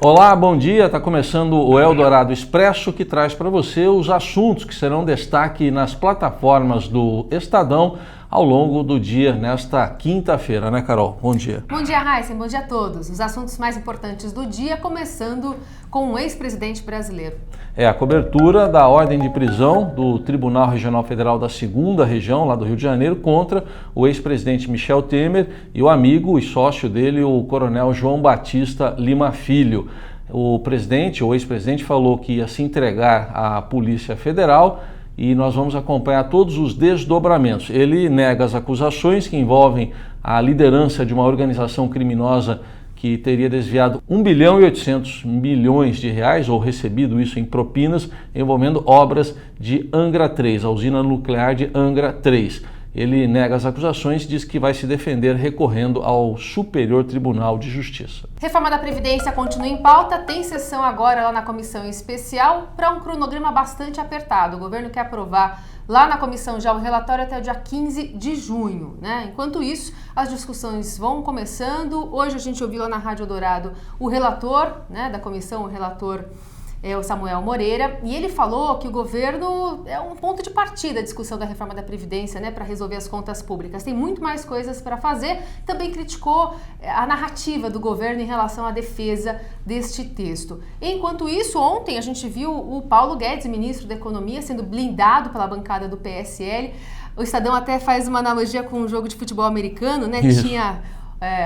Olá, bom dia. Está começando o Eldorado Expresso, que traz para você os assuntos que serão destaque nas plataformas do Estadão ao longo do dia, nesta quinta-feira, né, Carol? Bom dia. Bom dia, Raíssa. Bom dia a todos. Os assuntos mais importantes do dia, começando com o ex-presidente brasileiro. A cobertura da ordem de prisão do Tribunal Regional Federal da 2ª Região, lá do Rio de Janeiro, contra o ex-presidente Michel Temer e o amigo e sócio dele, o coronel João Batista Lima Filho. O presidente, ou ex-presidente, falou que ia se entregar à Polícia Federal e nós vamos acompanhar todos os desdobramentos. Ele nega as acusações que envolvem a liderança de uma organização criminosa que teria desviado 1 bilhão e 800 milhões de reais, ou recebido isso em propinas, envolvendo obras de Angra 3, a usina nuclear de Angra 3. Ele nega as acusações e diz que vai se defender recorrendo ao Superior Tribunal de Justiça. Reforma da Previdência continua em pauta, tem sessão agora lá na Comissão Especial para um cronograma bastante apertado. O governo quer aprovar lá na comissão já o relatório até o dia 15 de junho, né? Enquanto isso, as discussões vão começando. Hoje a gente ouviu lá na Rádio Dourado o relator, né, da comissão, o relator o Samuel Moreira, e ele falou que o governo é um ponto de partida a discussão da reforma da Previdência, né, para resolver as contas públicas. Tem muito mais coisas para fazer. Também criticou a narrativa do governo em relação à defesa deste texto. Enquanto isso, ontem a gente viu o Paulo Guedes, ministro da Economia, sendo blindado pela bancada do PSL. O Estadão até faz uma analogia com um jogo de futebol americano, né? Isso. Tinha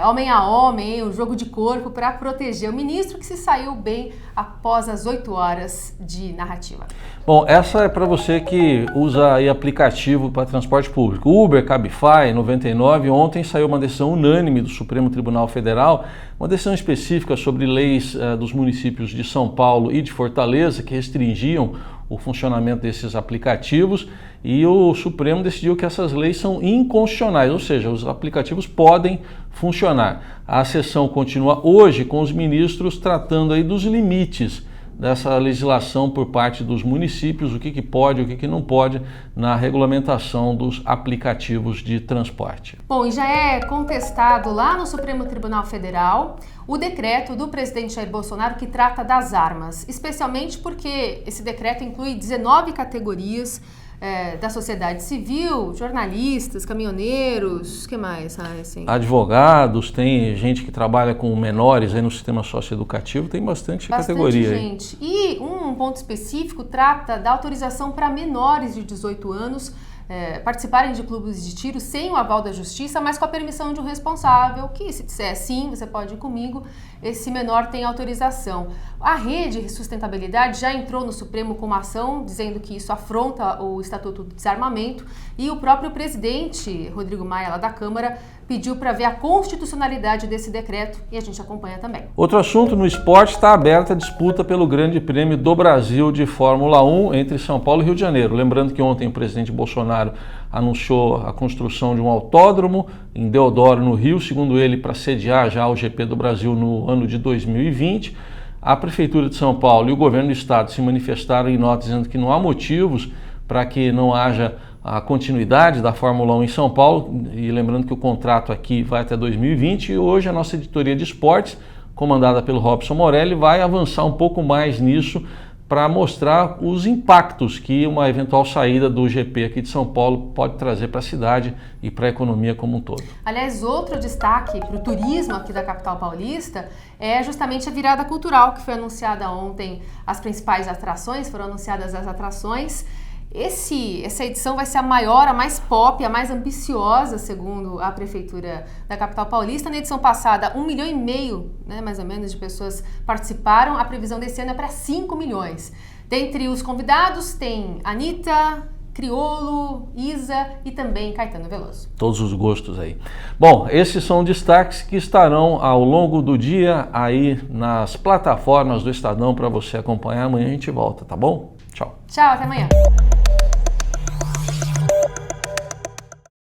homem a homem, um jogo de corpo para proteger o ministro, que se saiu bem após as 8 horas de narrativa. Bom, essa é para você que usa aí aplicativo para transporte público. Uber, Cabify, 99. Ontem saiu uma decisão unânime do Supremo Tribunal Federal, uma decisão específica sobre leis dos municípios de São Paulo e de Fortaleza que restringiam o funcionamento desses aplicativos, e o Supremo decidiu que essas leis são inconstitucionais, ou seja, os aplicativos podem funcionar. A sessão continua hoje com os ministros tratando aí dos limites dessa legislação por parte dos municípios, o que pode e o que não pode na regulamentação dos aplicativos de transporte. Bom, e já é contestado lá no Supremo Tribunal Federal o decreto do presidente Jair Bolsonaro que trata das armas, especialmente porque esse decreto inclui 19 categorias da sociedade civil, jornalistas, caminhoneiros, o que mais? Assim? Advogados, tem gente que trabalha com menores aí no sistema socioeducativo, tem bastante categoria aí. Gente. E um ponto específico trata da autorização para menores de 18 anos participarem de clubes de tiro sem o aval da justiça, mas com a permissão de um responsável, que se disser sim, você pode ir comigo, esse menor tem autorização. A Rede Sustentabilidade já entrou no Supremo com uma ação dizendo que isso afronta o Estatuto do Desarmamento, e o próprio presidente, Rodrigo Maia, lá da Câmara, pediu para ver a constitucionalidade desse decreto, e a gente acompanha também. Outro assunto: no esporte está aberta a disputa pelo Grande Prêmio do Brasil de Fórmula 1 entre São Paulo e Rio de Janeiro. Lembrando que ontem o presidente Bolsonaro anunciou a construção de um autódromo em Deodoro, no Rio, segundo ele, para sediar já o GP do Brasil no ano de 2020. A Prefeitura de São Paulo e o Governo do Estado se manifestaram em nota dizendo que não há motivos para que não haja a continuidade da Fórmula 1 em São Paulo, e lembrando que o contrato aqui vai até 2020, e hoje a nossa editoria de esportes, comandada pelo Robson Morelli, vai avançar um pouco mais nisso para mostrar os impactos que uma eventual saída do GP aqui de São Paulo pode trazer para a cidade e para a economia como um todo. Aliás, outro destaque para o turismo aqui da capital paulista é justamente a virada cultural, que foi anunciada ontem. As principais atrações, foram anunciadas as atrações. Essa edição vai ser a maior, a mais pop, a mais ambiciosa, segundo a Prefeitura da capital paulista. Na edição passada, 1,5 milhão, né, mais ou menos, de pessoas participaram. A previsão desse ano é para 5 milhões. Dentre os convidados tem Anitta, Criolo, Isa e também Caetano Veloso. Todos os gostos aí. Bom, esses são destaques que estarão ao longo do dia aí nas plataformas do Estadão para você acompanhar. Amanhã a gente volta, tá bom? Tchau. Tchau, até amanhã.